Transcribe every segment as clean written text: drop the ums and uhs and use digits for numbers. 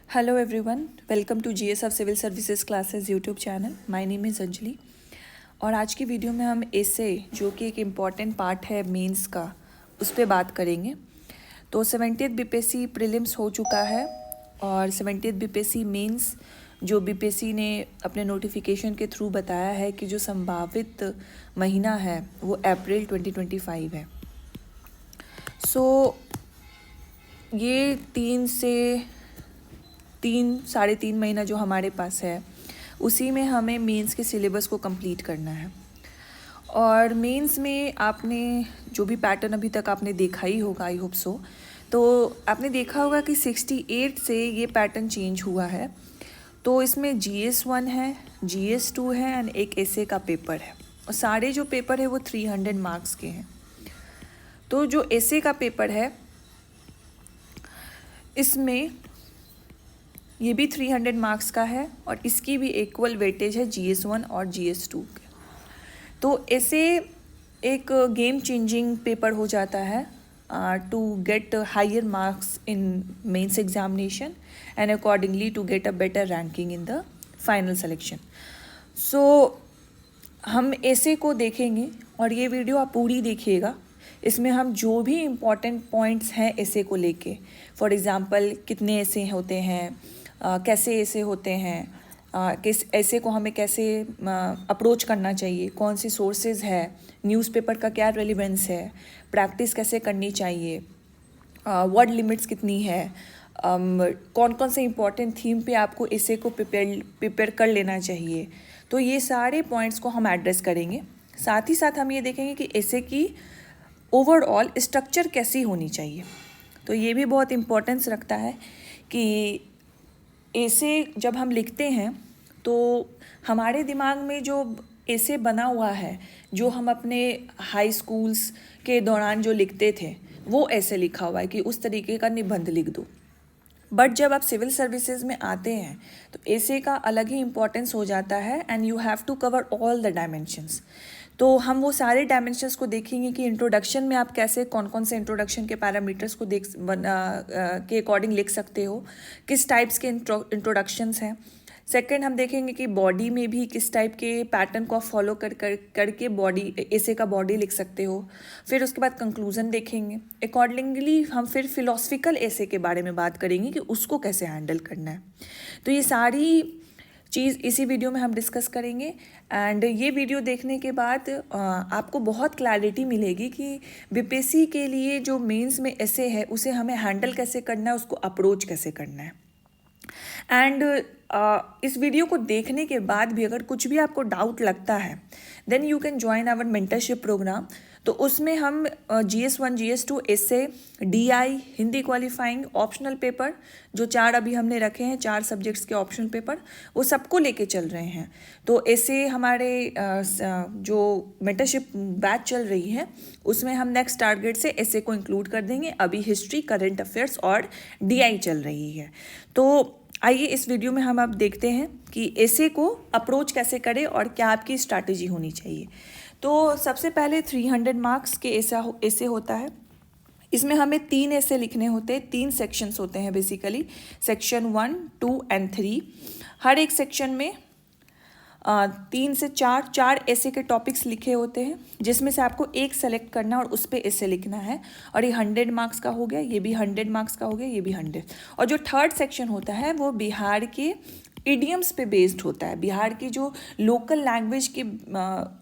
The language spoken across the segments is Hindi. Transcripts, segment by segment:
Hello everyone, welcome to GS of Civil Services Classes YouTube channel. My name is Anjali और आज की वीडियो में हम एसे जो कि एक इम्पॉर्टेंट पार्ट है मेंस का उस पर बात करेंगे. तो 70th बीपीएससी प्रीलिम्स हो चुका है और 70th बीपीएससी मेंस जो बीपीएससी ने अपने नोटिफिकेशन के थ्रू बताया है कि जो संभावित महीना है वो अप्रैल 2025 है. ये 3 से 3.5 महीना जो हमारे पास है उसी में हमें मेंस के सिलेबस को कंप्लीट करना है. और मेंस में आपने जो भी पैटर्न अभी तक आपने देखा ही होगा, आई होप सो, तो आपने देखा होगा कि 68 से ये पैटर्न चेंज हुआ है. तो इसमें GS1 है, GS2 है एंड एक एसे का पेपर है और सारे जो पेपर है वो 300 मार्क्स के हैं. तो जो एसे का पेपर है इसमें ये भी 300 मार्क्स का है और इसकी भी इक्वल वेटेज है GS1 और GS2 के. तो ऐसे एक गेम चेंजिंग पेपर हो जाता है to get higher marks in mains examination and accordingly to get a better ranking in the final selection. So हम ऐसे को देखेंगे और ये वीडियो आप पूरी देखिएगा. इसमें हम जो भी इम्पॉर्टेंट पॉइंट्स हैं ऐसे को लेके, फॉर एग्ज़ाम्पल कितने ऐसे होते हैं, कैसे ऐसे होते हैं, किस ऐसे को हमें कैसे अप्रोच करना चाहिए, कौन सी सोर्सेज है, न्यूज़पेपर का क्या रेलिवेंस है, प्रैक्टिस कैसे करनी चाहिए, वर्ड लिमिट्स कितनी है, कौन कौन से इम्पॉर्टेंट थीम पे आपको ऐसे को प्रिपेयर कर लेना चाहिए. तो ये सारे पॉइंट्स को हम एड्रेस करेंगे. साथ ही साथ हम ये देखेंगे कि ऐसे की ओवरऑल स्ट्रक्चर कैसी होनी चाहिए. तो ये भी बहुत इम्पोर्टेंस रखता है कि ऐसे जब हम लिखते हैं तो हमारे दिमाग में जो ऐसे बना हुआ है, जो हम अपने हाई स्कूल्स के दौरान जो लिखते थे वो ऐसे लिखा हुआ है कि उस तरीके का निबंध लिख दो. बट जब आप सिविल सर्विसेज में आते हैं तो ऐसे का अलग ही इम्पोर्टेंस हो जाता है and you have to cover all the dimensions. तो हम वो सारे डायमेंशंस को देखेंगे कि इंट्रोडक्शन में आप कैसे कौन कौन से इंट्रोडक्शन के पैरामीटर्स को के अकॉर्डिंग लिख सकते हो, किस टाइप्स के इंट्रोडक्शंस हैं. सेकंड हम देखेंगे कि बॉडी में भी किस टाइप के पैटर्न को आप फॉलो करके बॉडी ऐसे का बॉडी लिख सकते हो. फिर उसके बाद कंक्लूजन देखेंगे. अकॉर्डिंगली हम फिर फिलोसफिकल ऐसे के बारे में बात करेंगे कि उसको कैसे हैंडल करना है. तो ये सारी चीज़ इसी वीडियो में हम डिस्कस करेंगे एंड ये वीडियो देखने के बाद आपको बहुत क्लैरिटी मिलेगी कि बीपीएससी के लिए जो मेंस में ऐसे है उसे हमें हैंडल कैसे करना है, उसको अप्रोच कैसे करना है. एंड इस वीडियो को देखने के बाद भी अगर कुछ भी आपको डाउट लगता है then you can join our mentorship programme. तो उसमें हम GS1 GS2 essay, DI, Hindi qualifying, optional paper जो 4 अभी हमने रखे हैं, 4 सब्जेक्ट्स के ऑप्शनल पेपर, वो सबको लेके चल रहे हैं. तो ऐसे हमारे जो मेंटरशिप बैच चल रही है उसमें हम नेक्स्ट टारगेट से ऐसे को इंक्लूड कर देंगे. अभी हिस्ट्री, करंट अफेयर्स और DI चल रही है. तो आइए इस वीडियो में हम अब देखते हैं कि ऐसे को अप्रोच कैसे करें और क्या आपकी स्ट्रैटेजी होनी चाहिए. तो सबसे पहले 300 मार्क्स के ऐसे होता है. इसमें हमें 3 ऐसे लिखने होते हैं. 3 सेक्शंस होते हैं बेसिकली, सेक्शन 1, 2 एंड 3. हर एक सेक्शन में 3 से 4 ऐसे के टॉपिक्स लिखे होते हैं जिसमें से आपको एक सेलेक्ट करना और उस पर ऐसे लिखना है. और ये 100 मार्क्स का हो गया, ये भी 100 मार्क्स का हो गया, ये भी 100. और जो थर्ड सेक्शन होता है वो बिहार के इडियम्स पे बेस्ड होता है. बिहार की जो लोकल लैंग्वेज की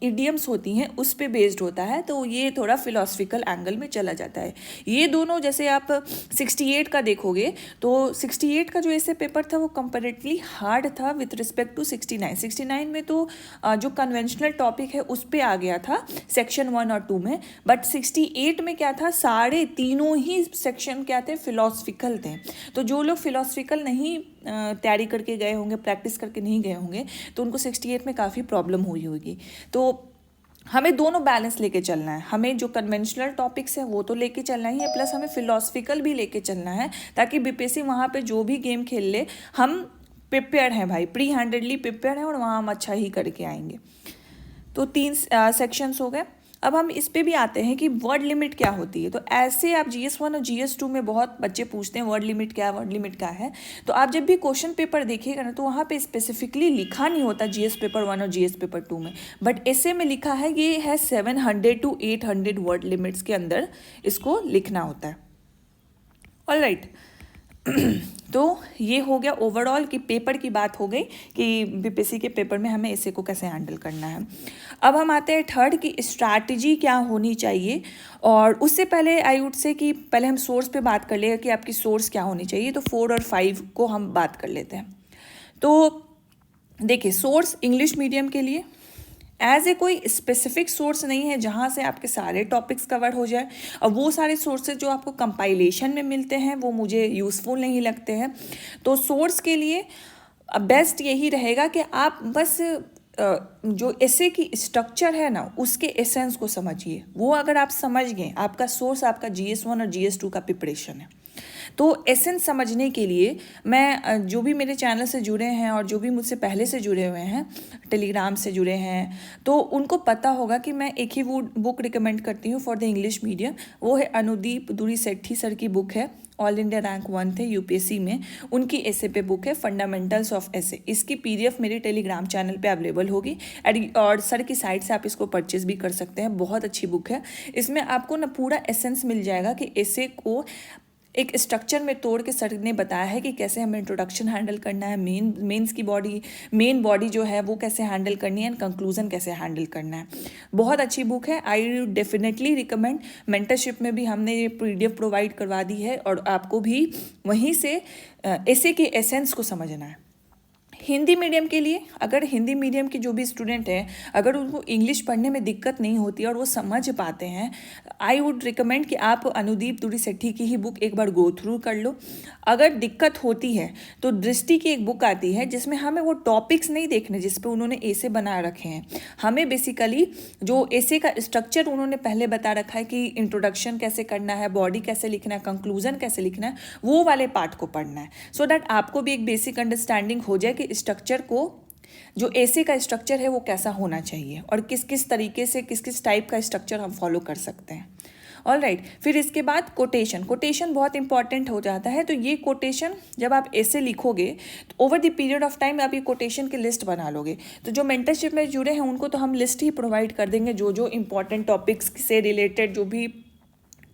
इडियम्स होती हैं उस पे बेस्ड होता है. तो ये थोड़ा फिलोसफिकल एंगल में चला जाता है. ये दोनों जैसे आप 68 का देखोगे तो 68 का जो ऐसे पेपर था वो कंपैरेटिवली हार्ड था विथ रिस्पेक्ट टू 69 में. तो जो कन्वेंशनल टॉपिक है उस पर आ गया था सेक्शन 1 और 2 में. बट 68 में क्या था, सारे तीनों ही सेक्शन क्या थे, फिलोसफिकल थे. तो जो लोग फिलोसफिकल नहीं तैयारी करके गए होंगे, प्रैक्टिस करके नहीं गए होंगे, तो उनको 68 में काफ़ी प्रॉब्लम हुई होगी. तो हमें दोनों बैलेंस लेके चलना है. हमें जो कन्वेंशनल टॉपिक्स हैं वो तो लेके चलना ही है, प्लस हमें फिलोसफिकल भी लेके चलना है ताकि बीपीएससी वहाँ पे जो भी गेम खेल ले हम प्रिपेयर हैं भाई, प्री हैंडेडली प्रिपेयर हैं और वहाँ हम अच्छा ही करके आएंगे. तो 3 सेक्शंस हो गए. अब हम इस पे भी आते हैं कि वर्ड लिमिट क्या होती है। तो ऐसे आप GS1 और GS2 में बहुत बच्चे पूछते हैं वर्ड लिमिट क्या है, वर्ड लिमिट क्या है। तो आप जब भी क्वेश्चन पेपर देखिएगा ना, तो वहाँ पे स्पेसिफिकली लिखा नहीं होता GS पेपर 1 और GS पेपर 2 में, बट ऐसे में लिखा है ये है 700 to 800 वर्ड लिमिट्स के अंदर इसको लिखना होता है। ऑलराइट तो ये हो गया ओवरऑल कि पेपर की बात हो गई कि BPSC के पेपर में हमें ऐसे को कैसे हैंडल करना है। अब हम आते हैं थर्ड की स्ट्रैटेजी क्या होनी चाहिए। और उससे पहले आई वुड से कि पहले हम सोर्स पे बात कर लेगा कि आपकी सोर्स क्या होनी चाहिए। तो 4 और 5 को हम बात कर लेते हैं। तो देखिए, सोर्स इंग्लिश मीडियम के लिए एज ए कोई स्पेसिफिक सोर्स नहीं है जहाँ से आपके सारे टॉपिक्स कवर हो जाए, और वो सारे सोर्सेज जो आपको कंपाइलेशन में मिलते हैं वो मुझे यूज़फुल नहीं लगते हैं। तो सोर्स के लिए बेस्ट यही रहेगा कि आप बस जो एसे की स्ट्रक्चर है ना, उसके एसेंस को समझिए। वो अगर आप समझ गए, आपका सोर्स आपका GS1 और GS2 का प्रिपरेशन है। तो एसेंस समझने के लिए मैं जो भी मेरे चैनल से जुड़े हैं और जो भी मुझसे पहले से जुड़े हुए हैं, टेलीग्राम से जुड़े हैं, तो उनको पता होगा कि मैं एक ही बुक रिकमेंड करती हूँ फॉर द इंग्लिश मीडियम। वो है अनुदीप दुरी सेठी सर की बुक है, ऑल इंडिया रैंक 1 थे UPSC में, उनकी ऐसे पे बुक है फंडामेंटल्स ऑफ ऐसे। इसकी PDF मेरी टेलीग्राम चैनल पे अवेलेबल होगी और सर की साइट से आप इसको परचेज भी कर सकते हैं। बहुत अच्छी बुक है। इसमें आपको ना पूरा एसेंस मिल जाएगा कि ऐसे को एक स्ट्रक्चर में तोड़ के सर ने बताया है कि कैसे हमें इंट्रोडक्शन हैंडल करना है, मेन बॉडी जो है वो कैसे हैंडल करनी है, एंड कंक्लूजन कैसे हैंडल करना है। बहुत अच्छी बुक है, आई डेफिनेटली रिकमेंड। मेंटरशिप में भी हमने ये PDF प्रोवाइड करवा दी है और आपको भी वहीं से ऐसे के एसेंस को समझना है। हिंदी मीडियम के लिए, अगर हिंदी मीडियम के जो भी स्टूडेंट हैं, अगर उनको इंग्लिश पढ़ने में दिक्कत नहीं होती और वो समझ पाते हैं, आई वुड रिकमेंड कि आप अनुदीप दुरी सेठी की ही बुक एक बार गो थ्रू कर लो। अगर दिक्कत होती है तो दृष्टि की एक बुक आती है जिसमें हमें वो टॉपिक्स नहीं देखने जिस पे उन्होंने ऐसे बना रखे हैं। हमें बेसिकली जो ऐसे का स्ट्रक्चर उन्होंने पहले बता रखा है कि इंट्रोडक्शन कैसे करना है, बॉडी कैसे लिखना है, कंक्लूजन कैसे लिखना है, वो वाले पार्ट को पढ़ना है, सो दैट आपको भी एक बेसिक अंडरस्टैंडिंग हो जाए कि स्ट्रक्चर को, जो ऐसे का स्ट्रक्चर है वो कैसा होना चाहिए और किस किस तरीके से किस किस टाइप का स्ट्रक्चर हम फॉलो कर सकते हैं। ऑलराइट, फिर इसके बाद कोटेशन बहुत इंपॉर्टेंट हो जाता है। तो ये कोटेशन जब आप ऐसे लिखोगे तो over the period of time आप ये कोटेशन की लिस्ट बना लोगे। तो जो मेंटरशिप में जुड़े हैं उनको तो हम लिस्ट ही प्रोवाइड कर देंगे, जो जो इंपॉर्टेंट टॉपिक्स से रिलेटेड जो भी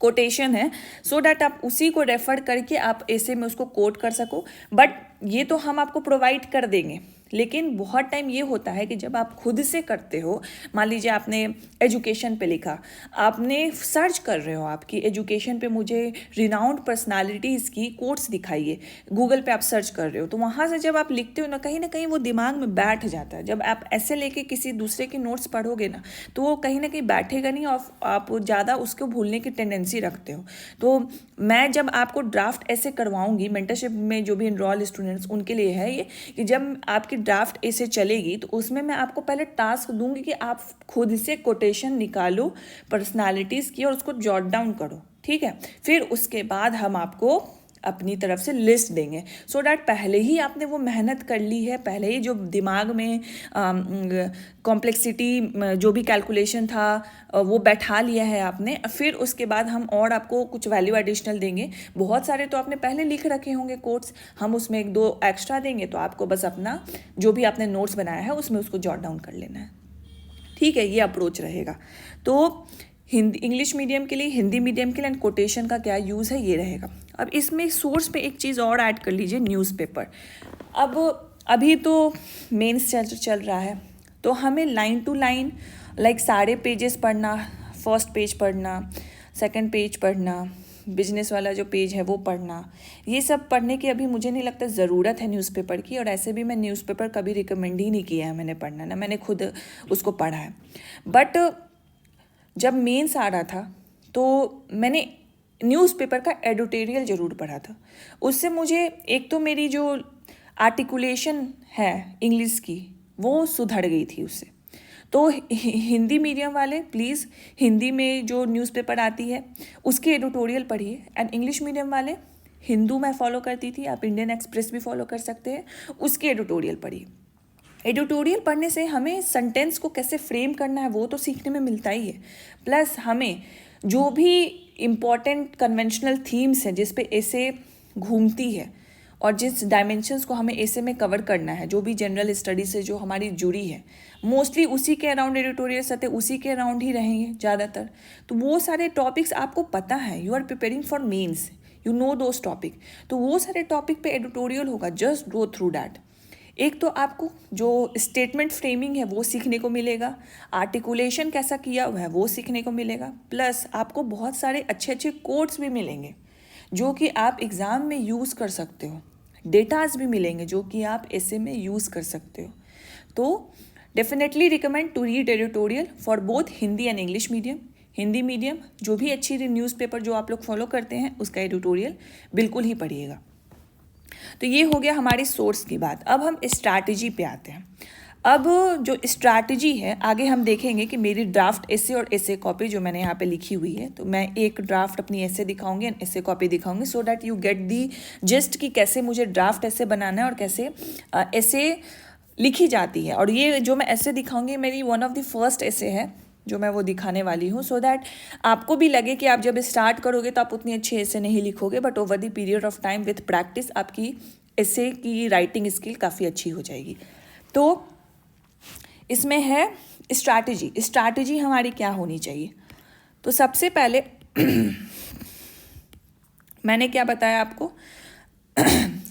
कोटेशन है, सो डैट आप उसी को रेफर करके आप ऐसे में उसको कोट कर सको। बट ये तो हम आपको प्रोवाइड कर देंगे, लेकिन बहुत टाइम ये होता है कि जब आप खुद से करते हो, मान लीजिए आपने एजुकेशन पे लिखा, आपने सर्च कर रहे हो आपकी एजुकेशन पे मुझे रिनाउंड पर्सनालिटीज़ की कोट्स दिखाइए, गूगल पे आप सर्च कर रहे हो, तो वहाँ से जब आप लिखते हो ना कहीं वो दिमाग में बैठ जाता है। जब आप ऐसे लेके किसी दूसरे के नोट्स पढ़ोगे ना, तो वो कहीं ना कहीं बैठेगा नहीं और आप ज़्यादा उसको भूलने की टेंडेंसी रखते हो। तो मैं जब आपको ड्राफ्ट ऐसे करवाऊंगी मेंटरशिप में, जो भी इनरोल स्टूडेंट्स उनके लिए है ये, कि जब आपकी ड्राफ्ट ऐसे चलेगी तो उसमें मैं आपको पहले टास्क दूंगी कि आप खुद से कोटेशन निकालो पर्सनालिटीज़ की और उसको जॉट डाउन करो, ठीक है। फिर उसके बाद हम आपको अपनी तरफ से लिस्ट देंगे, सो डैट पहले ही आपने वो मेहनत कर ली है, पहले ही जो दिमाग में कॉम्प्लेक्सिटी जो भी कैलकुलेशन था वो बैठा लिया है आपने। फिर उसके बाद हम और आपको कुछ वैल्यू एडिशनल देंगे। बहुत सारे तो आपने पहले लिख रखे होंगे कोट्स, हम उसमें 1-2 एक्स्ट्रा देंगे, तो आपको बस अपना जो भी आपने नोट्स बनाया है उसमें उसको जॉट डाउन कर लेना है, ठीक है। ये अप्रोच रहेगा। तो हिंदी इंग्लिश मीडियम के लिए, हिंदी मीडियम के लिए एंड कोटेशन का क्या यूज़ है ये रहेगा। अब इसमें सोर्स पे एक चीज़ और ऐड कर लीजिए, न्यूज़पेपर। अब अभी तो मेंस चल रहा है, तो हमें लाइन टू लाइन लाइक सारे पेजेस पढ़ना, फर्स्ट पेज पढ़ना, सेकंड पेज पढ़ना, बिजनेस वाला जो पेज है वो पढ़ना, ये सब पढ़ने की अभी मुझे नहीं लगता ज़रूरत है न्यूज़पेपर की। और ऐसे भी मैं न्यूज़पेपर कभी रिकमेंड ही नहीं किया है मैंने पढ़ना, ना मैंने खुद उसको पढ़ा है। बट जब मेंस आ रहा था तो मैंने न्यूज़पेपर का एडिटोरियल ज़रूर पढ़ा था। उससे मुझे एक तो मेरी जो आर्टिकुलेशन है इंग्लिश की वो सुधर गई थी उससे। तो हिंदी मीडियम वाले प्लीज़ हिंदी में जो न्यूज़पेपर आती है उसके एडिटोरियल पढ़िए। एंड इंग्लिश मीडियम वाले, हिंदू मैं फॉलो करती थी, आप इंडियन एक्सप्रेस भी फॉलो कर सकते हैं, उसके एडिटोरियल पढ़िए। एडिटोरियल पढ़ने से हमें सेंटेंस को कैसे फ्रेम करना है वो तो सीखने में मिलता ही है, प्लस हमें जो भी इम्पॉर्टेंट कन्वेंशनल थीम्स हैं जिस पे ऐसे घूमती है और जिस डायमेंशंस को हमें ऐसे में कवर करना है, जो भी जनरल स्टडी से जो हमारी जुड़ी है, मोस्टली उसी के अराउंड एडिटोरियल सतह उसी के अराउंड ही रहेंगे ज़्यादातर। तो वो सारे टॉपिक्स आपको पता है, you are preparing for mains, you know those topic, तो वो सारे टॉपिक पे एडिटोरियल होगा, जस्ट गो थ्रू दैट। एक तो आपको जो स्टेटमेंट फ्रेमिंग है वो सीखने को मिलेगा, आर्टिकुलेशन कैसा किया हुआ है वो सीखने को मिलेगा, प्लस आपको बहुत सारे अच्छे अच्छे कोड्स भी मिलेंगे जो कि आप एग्ज़ाम में यूज़ कर सकते हो, डेटाज भी मिलेंगे जो कि आप ऐसे में यूज़ कर सकते हो। तो definitely recommend to read editorial for both Hindi and English medium. Hindi medium जो भी अच्छी न्यूज़पेपर जो आप लोग फॉलो करते हैं उसका एडिटोरियल बिल्कुल ही पढ़िएगा। तो ये हो गया हमारी सोर्स की बात। अब हम स्ट्रैटेजी पे आते हैं। अब जो स्ट्रैटेजी है आगे हम देखेंगे कि मेरी ड्राफ्ट एसे और एसे कॉपी जो मैंने यहाँ पे लिखी हुई है, तो मैं एक ड्राफ्ट अपनी एसे दिखाऊंगी एंड एसे कॉपी दिखाऊंगी, so that you get the gist कि कैसे मुझे ड्राफ्ट एसे बनाना है और कैसे एसे लिखी जाती है। और ये जो मैं एसे दिखाऊंगी मेरी one of the first essay है जो मैं वो दिखाने वाली हूँ, सो दैट आपको भी लगे कि आप जब स्टार्ट करोगे तो आप उतनी अच्छी एसे नहीं लिखोगे, but over the period of time with practice आपकी एसे की राइटिंग स्किल काफ़ी अच्छी हो जाएगी। तो इसमें है स्ट्रैटेजी। स्ट्रैटेजी हमारी क्या होनी चाहिए? तो सबसे पहले मैंने क्या बताया आपको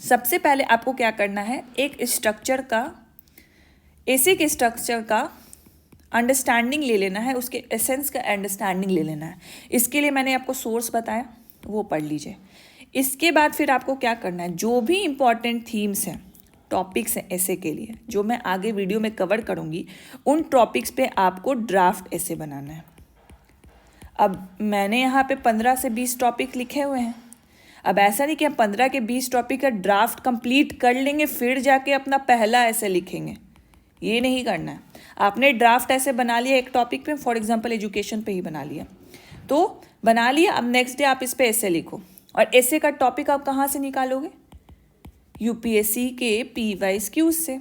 सबसे पहले आपको क्या करना है, एक स्ट्रक्चर का, एसे के स्ट्रक्चर का अंडरस्टैंडिंग ले लेना है, उसके एसेंस का अंडरस्टैंडिंग ले लेना है। इसके लिए मैंने आपको सोर्स बताया, वो पढ़ लीजिए। इसके बाद फिर आपको क्या करना है, जो भी इम्पॉर्टेंट थीम्स हैं, टॉपिक्स हैं ऐसे के लिए जो मैं आगे वीडियो में कवर करूँगी, उन टॉपिक्स पे आपको ड्राफ्ट ऐसे बनाना है। अब मैंने यहाँ पे 15 से 20 टॉपिक लिखे हुए हैं। अब ऐसा नहीं कि हम 15 के 20 टॉपिक का ड्राफ्ट कंप्लीट कर लेंगे फिर जाके अपना पहला ऐसे लिखेंगे, ये नहीं करना है। आपने ड्राफ्ट ऐसे बना लिया एक टॉपिक पे, फॉर एग्जांपल एजुकेशन पे ही बना लिया, तो बना लिया, अब नेक्स्ट डे आप इस पे ऐसे लिखो। और ऐसे का टॉपिक आप कहाँ से निकालोगे? यूपीएससी के PYQs से,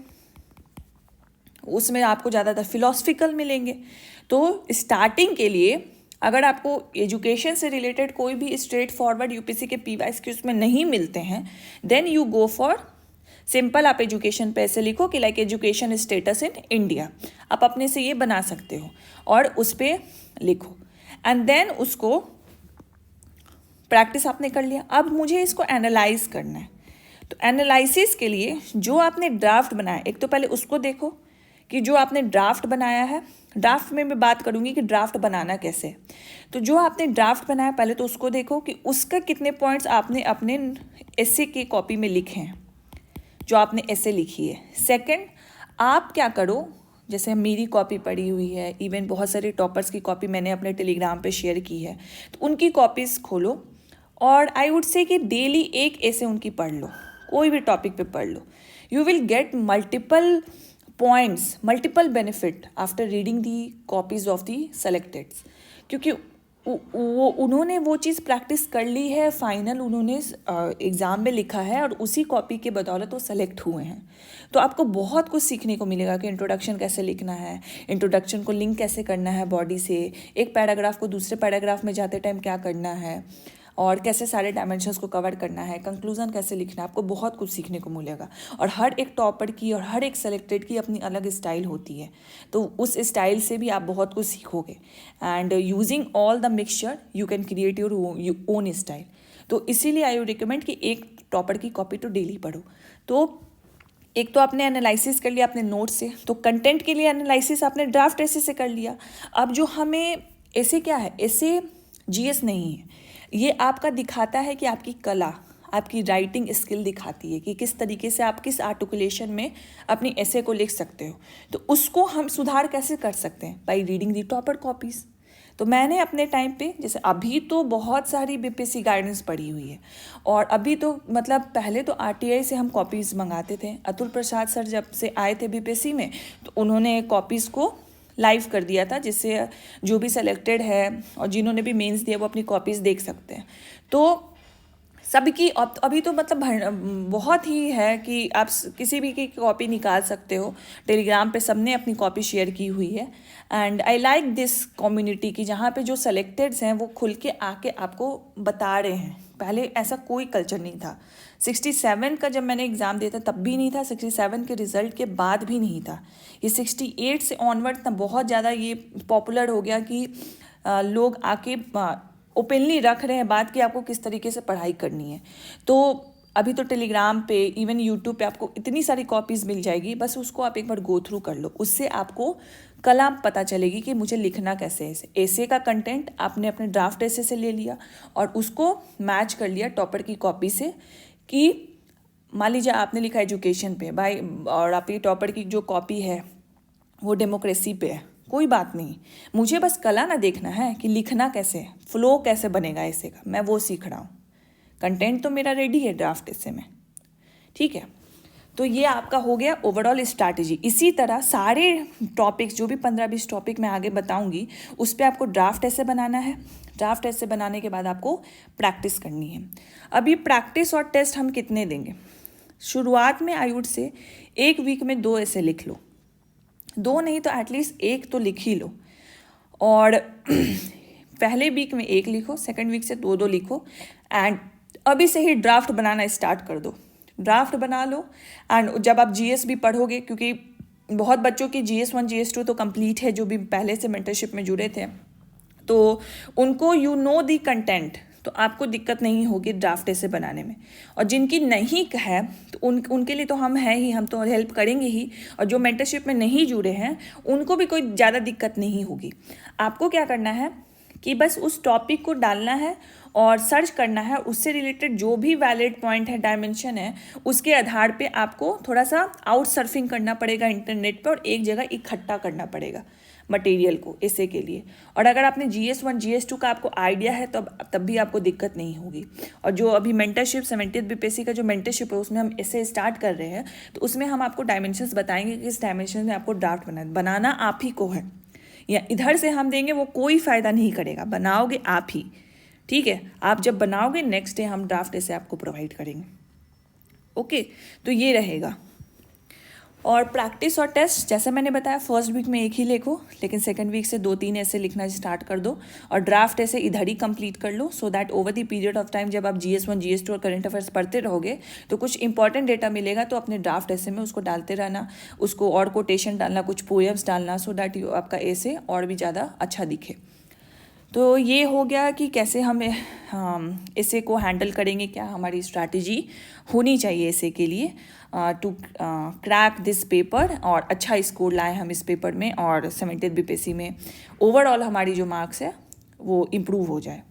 उसमें आपको ज़्यादातर फिलोसफिकल मिलेंगे। तो स्टार्टिंग के लिए अगर आपको एजुकेशन से रिलेटेड कोई भी स्ट्रेट फॉरवर्ड यूपीएससी के PYQs में नहीं मिलते हैं, then you go for simple, आप एजुकेशन पे ऐसे लिखो कि like education status in India, आप अपने से ये बना सकते हो और उस पर लिखो, एंड देन उसको प्रैक्टिस आपने कर लिया। अब मुझे इसको एनालाइज करना है, तो एनालिसिस के लिए जो आपने ड्राफ्ट बनाया, एक तो पहले उसको देखो कि जो आपने ड्राफ्ट बनाया है, ड्राफ्ट में मैं बात करूँगी कि ड्राफ्ट बनाना कैसे। तो जो आपने ड्राफ्ट बनाया पहले तो उसको देखो कि उसका कितने पॉइंट्स आपने अपने एसे के कॉपी में लिखे हैं, जो आपने ऐसे लिखी है। सेकंड, आप क्या करो, जैसे मेरी कॉपी पड़ी हुई है, इवन बहुत सारे टॉपर्स की कॉपी मैंने अपने टेलीग्राम पे शेयर की है, तो उनकी कॉपीज़ खोलो और आई वुड से कि डेली एक ऐसे उनकी पढ़ लो, कोई भी टॉपिक पे पढ़ लो। You will get multiple points, multiple benefit after reading the copies of the selecteds, क्योंकि उन्होंने वो चीज़ प्रैक्टिस कर ली है, फाइनल उन्होंने एग्ज़ाम में लिखा है और उसी कॉपी के बदौलत वो सेलेक्ट हुए हैं। तो आपको बहुत कुछ सीखने को मिलेगा कि इंट्रोडक्शन कैसे लिखना है, इंट्रोडक्शन को लिंक कैसे करना है बॉडी से, एक पैराग्राफ को दूसरे पैराग्राफ में जाते टाइम क्या करना है, और कैसे सारे डायमेंशंस को कवर करना है, कंक्लूजन कैसे लिखना है, आपको बहुत कुछ सीखने को मिलेगा। और हर एक टॉपर की और हर एक सेलेक्टेड की अपनी अलग स्टाइल होती है, तो उस स्टाइल से भी आप बहुत कुछ सीखोगे, and using all the mixture you can create your own style. तो इसीलिए आई वुड रिकमेंड कि एक टॉपर की कॉपी तो डेली पढ़ो। तो एक तो आपने एनालिसिस कर लिया अपने नोट से, तो कंटेंट के लिए एनालिसिस आपने ड्राफ्ट ऐसे से कर लिया। अब जो हमें ऐसे क्या है, ऐसे GS नहीं है, ये आपका दिखाता है कि आपकी कला, आपकी राइटिंग स्किल दिखाती है कि किस तरीके से आप किस आर्टिकुलेशन में अपनी ऐसे को लिख सकते हो। तो उसको हम सुधार कैसे कर सकते हैं? By reading the topper copies. तो मैंने अपने टाइम पे, जैसे अभी तो बहुत सारी BPSC गाइडेंस पड़ी हुई है, और अभी तो मतलब पहले तो RTI से हम कॉपीज़ मंगाते थे। अतुल प्रसाद सर जब से आए थे BPSC में, तो उन्होंने कॉपीज़ को लाइव कर दिया था, जिससे जो भी सेलेक्टेड है और जिन्होंने भी मेंस दिया वो अपनी कॉपीज़ देख सकते हैं। तो सबकी अभी तो मतलब बहुत ही है कि आप किसी भी की कॉपी निकाल सकते हो। टेलीग्राम पे सबने अपनी कॉपी शेयर की हुई है। And I like this community की जहाँ पे जो सेलेक्टेड्स हैं वो खुल के आके आपको बता रहे हैं। पहले ऐसा कोई कल्चर नहीं था। 67 का जब मैंने एग्ज़ाम दिया था तब भी नहीं था, 67 के रिज़ल्ट के बाद भी नहीं था। ये 68 से ऑनवर्ड तब बहुत ज़्यादा ये पॉपुलर हो गया कि लोग आके ओपनली रख रहे हैं बात कि आपको किस तरीके से पढ़ाई करनी है। तो अभी तो टेलीग्राम पे, इवन यूट्यूब पे आपको इतनी सारी कॉपीज़ मिल जाएगी, बस उसको आप एक बार गो थ्रू कर लो। उससे आपको कला पता चलेगी कि मुझे लिखना कैसे है। एसे का कंटेंट आपने अपने ड्राफ्ट एसे से ले लिया और उसको मैच कर लिया टॉपर की कॉपी से कि मान लीजिए आपने लिखा एजुकेशन पे भाई, और आपकी टॉपर की जो कॉपी है वो डेमोक्रेसी पे है, कोई बात नहीं, मुझे बस कला ना देखना है कि लिखना कैसे है, फ्लो कैसे बनेगा ऐसे का, मैं वो सीख रहा हूँ। कंटेंट तो मेरा रेडी है ड्राफ्ट ऐसे में, ठीक है। तो ये आपका हो गया ओवरऑल स्ट्रैटेजी। इसी तरह सारे टॉपिक्स जो भी 15-20 टॉपिक मैं आगे बताऊंगी उस पर आपको ड्राफ्ट ऐसे बनाना है। ड्राफ्ट ऐसे बनाने के बाद आपको प्रैक्टिस करनी है। अब ये प्रैक्टिस और टेस्ट हम कितने देंगे? शुरुआत में आई वुड से 1 वीक में 2 ऐसे लिख लो, 2 नहीं तो एटलीस्ट 1 तो लिख ही लो। और पहले वीक में 1 लिखो, सेकंड वीक से 2-2 लिखो एंड अभी से ही ड्राफ्ट बनाना स्टार्ट कर दो। ड्राफ्ट बना लो एंड जब आप जीएस भी पढ़ोगे, क्योंकि बहुत बच्चों की GS1 GS2 तो कंप्लीट है जो भी पहले से मेंटरशिप में जुड़े थे, तो उनको यू नो दी कंटेंट, तो आपको दिक्कत नहीं होगी ड्राफ्ट ऐसे बनाने में। और जिनकी नहीं है तो उनके लिए तो हम हैं ही, हम तो हेल्प करेंगे ही। और जो मेंटरशिप में नहीं जुड़े हैं उनको भी कोई ज़्यादा दिक्कत नहीं होगी। आपको क्या करना है कि बस उस टॉपिक को डालना है और सर्च करना है, उससे रिलेटेड जो भी वैलिड पॉइंट है, डायमेंशन है, उसके आधार पे आपको थोड़ा सा आउट सर्फिंग करना पड़ेगा इंटरनेट पे और एक जगह इकट्ठा करना पड़ेगा मटेरियल को ऐसे के लिए। और अगर आपने GS1 GS2 का आपको आइडिया है तब भी आपको दिक्कत नहीं होगी। और जो अभी मेंटरशिप 70th BPSC का जो मेंटरशिप है उसमें हम ऐसे स्टार्ट कर रहे हैं, तो उसमें हम आपको डायमेंशंस बताएंगे कि इस डायमेंशन में आपको ड्राफ्ट बनाना आप ही को है, या इधर से हम देंगे वो कोई फ़ायदा नहीं करेगा, बनाओगे आप ही, ठीक है। आप जब बनाओगे नेक्स्ट डे हम ड्राफ्ट ऐसे आपको प्रोवाइड करेंगे। ओके, तो ये रहेगा। और प्रैक्टिस और टेस्ट जैसे मैंने बताया, फर्स्ट वीक में 1 ही लिखो, लेकिन सेकंड वीक से 2-3 ऐसे लिखना स्टार्ट कर दो और ड्राफ्ट ऐसे इधर ही कंप्लीट कर लो, so that over the period of time जब आप GS1 GS2 और करंट अफेयर्स पढ़ते रहोगे तो कुछ इंपॉर्टेंट डेटा मिलेगा तो अपने ड्राफ्ट ऐसे में उसको डालते रहना, उसको और कोटेशन डालना, कुछ पोएम्स डालना, सो दैट आपका ऐसे और भी ज़्यादा अच्छा दिखे। तो ये हो गया कि कैसे हम ऐसे को हैंडल करेंगे, क्या हमारी स्ट्रैटेजी होनी चाहिए ऐसे के लिए टू क्रैक दिस पेपर और अच्छा स्कोर लाएं हम इस पेपर में और 70th BPSC में ओवरऑल हमारी जो मार्क्स है वो इम्प्रूव हो जाए।